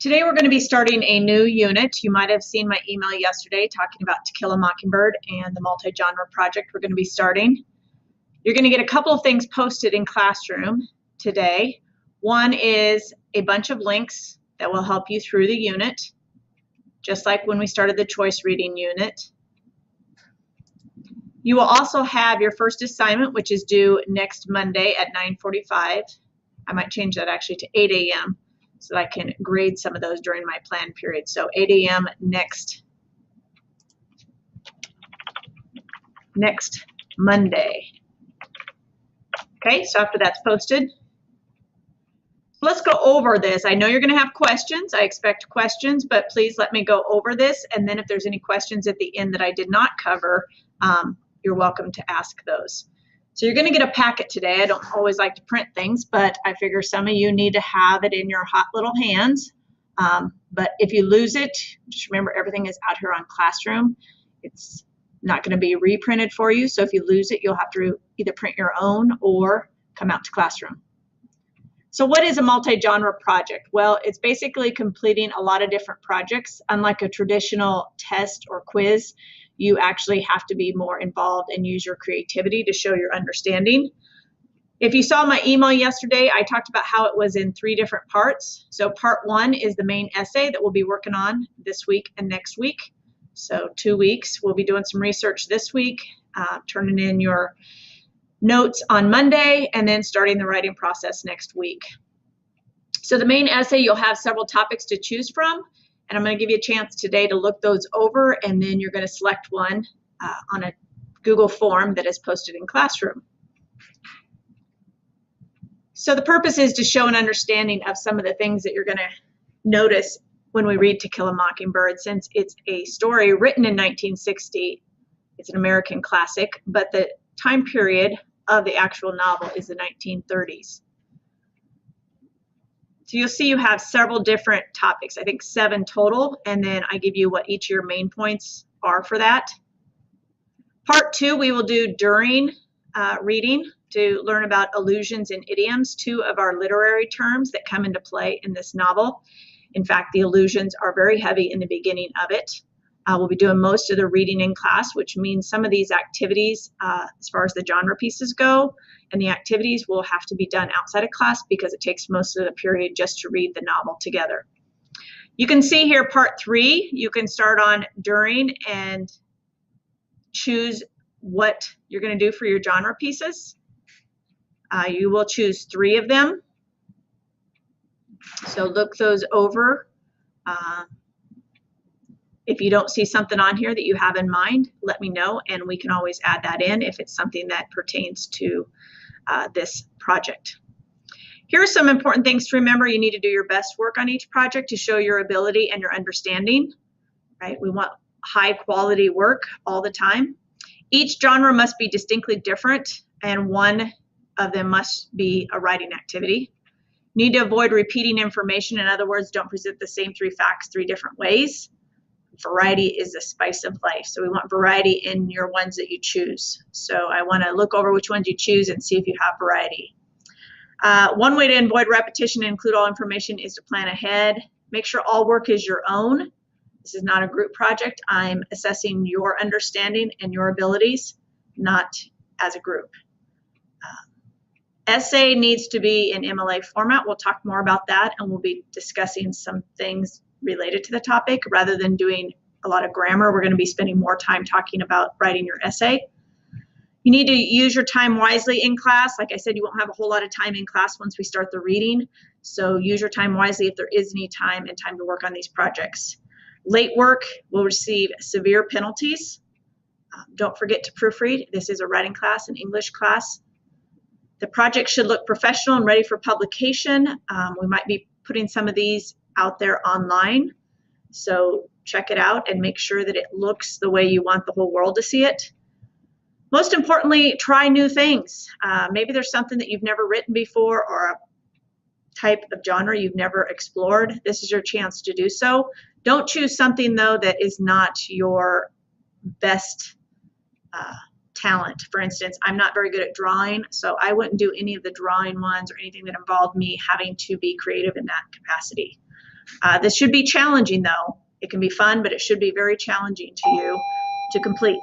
Today we're going to be starting a new unit. You might have seen my email yesterday talking about To Kill a Mockingbird and the multi-genre project we're going to be starting. You're going to get a couple of things posted in Classroom today. One is a bunch of links that will help you through the unit, just like when we started the choice reading unit. You will also have your first assignment, which is due next Monday at 9:45. I might change that actually to 8 a.m. so that I can grade some of those during my plan period. So 8 a.m. next Monday. Okay, so after that's posted, let's go over this. I know you're going to have questions. I expect questions, but please let me go over this. And then if there's any questions at the end that I did not cover, you're welcome to ask those. So you're going to get a packet today. I don't always like to print things, but I figure some of you need to have it in your hot little hands. But if you lose it, just remember everything is out here on Classroom. It's not going to be reprinted for you. So if you lose it, you'll have to either print your own or come out to Classroom. So what is a multi-genre project? Well, it's basically completing a lot of different projects. Unlike a traditional test or quiz, you actually have to be more involved and use your creativity to show your understanding. If you saw my email yesterday, I talked about how it was in 3 different parts. So part 1 is the main essay that we'll be working on this week and next week. So 2 weeks. We'll be doing some research this week, turning in your notes on Monday, and then starting the writing process next week. So the main essay, you'll have several topics to choose from. And I'm going to give you a chance today to look those over, and then you're going to select one on a Google form that is posted in Classroom. So the purpose is to show an understanding of some of the things that you're going to notice when we read To Kill a Mockingbird. Since it's a story written in 1960, it's an American classic, but the time period of the actual novel is the 1930s. So you'll see you have several different topics, I think 7 total, and then I give you what each of your main points are for that. Part 2, we will do during reading to learn about allusions and idioms, 2 of our literary terms that come into play in this novel. In fact, the allusions are very heavy in the beginning of it. We'll be doing most of the reading in class, which means some of these activities, as far as the genre pieces go, and the activities will have to be done outside of class because it takes most of the period just to read the novel together. You can see here part 3, you can start on during and choose what you're going to do for your genre pieces. You will choose 3 of them. So look those over. If you don't see something on here that you have in mind, let me know, and we can always add that in if it's something that pertains to this project. Here are some important things to remember. You need to do your best work on each project to show your ability and your understanding. Right? We want high quality work all the time. Each genre must be distinctly different, and one of them must be a writing activity. You need to avoid repeating information. In other words, don't present the same 3 facts 3 different ways. Variety is the spice of life. So we want variety in your ones that you choose. So I want to look over which ones you choose and see if you have variety. One way to avoid repetition and include all information is to plan ahead. Make sure all work is your own. This is not a group project. I'm assessing your understanding and your abilities, not as a group. Essay needs to be in MLA format. We'll talk more about that, and we'll be discussing some things related to the topic. Rather than doing a lot of grammar, we're going to be spending more time talking about writing your essay. You need to use your time wisely in class. Like I said, you won't have a whole lot of time in class once we start the reading. So use your time wisely if there is any time and time to work on these projects. Late work will receive severe penalties. Don't forget to proofread. This is a writing class, an English class. The project should look professional and ready for publication. We might be putting some of these out there online, so check it out and make sure that it looks the way you want the whole world to see it. Most importantly, try new things. Maybe there's something that you've never written before or a type of genre you've never explored. This is your chance to do so. Don't choose something though that is not your best talent. For instance, I'm not very good at drawing, so I wouldn't do any of the drawing ones or anything that involved me having to be creative in that capacity. This should be challenging though. It can be fun, but it should be very challenging to you to complete.